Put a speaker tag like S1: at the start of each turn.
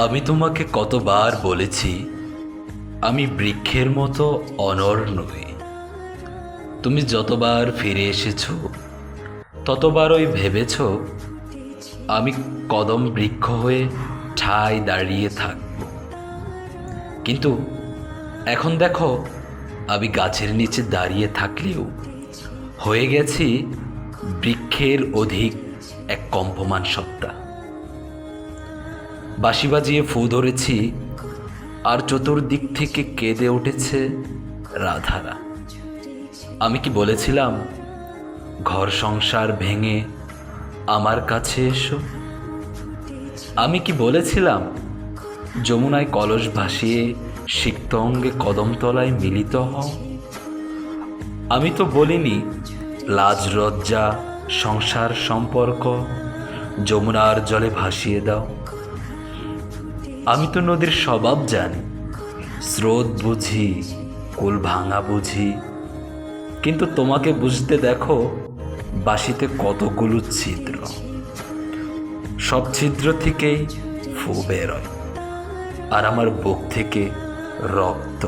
S1: আমি তোমাকে কতবার বলেছি আমি বৃক্ষের মতো অনড় নই। তুমি যতবার ফিরে এসেছো ততবার ওই ভেবেছ আমি কদম বৃক্ষ হয়ে ঠায় দাঁড়িয়ে থাকব। কিন্তু এখন দেখো, আমি গাছের নিচে দাঁড়িয়ে থাকলেও হয়ে গেছি বৃক্ষের অধিক এক কম্পমান সত্তা। বাঁশি বাজিয়ে ফু ধরেছি, আর চতুর্দিক থেকে কেঁদে উঠেছে রাধারা। আমি কি বলেছিলাম ঘর সংসার ভেঙে আমার কাছে এসো? আমি কি বলেছিলাম যমুনায় কলস ভাসিয়ে সিক্ত অঙ্গে কদমতলায় মিলিত হও? আমি তো বলিনি লাজ লজ্জা সংসার সম্পর্ক যমুনার জলে ভাসিয়ে দাও। আমি তো নদীর স্বভাব জানি, স্রোত বুঝি, কুল ভাঙা বুঝি। কিন্তু তোমাকে বুঝতে দেখো বাঁশিতে কতগুলো ছিদ্র, সব ছিদ্র থেকেই ফু বেরোয়, আর আমার বুক থেকে রক্ত।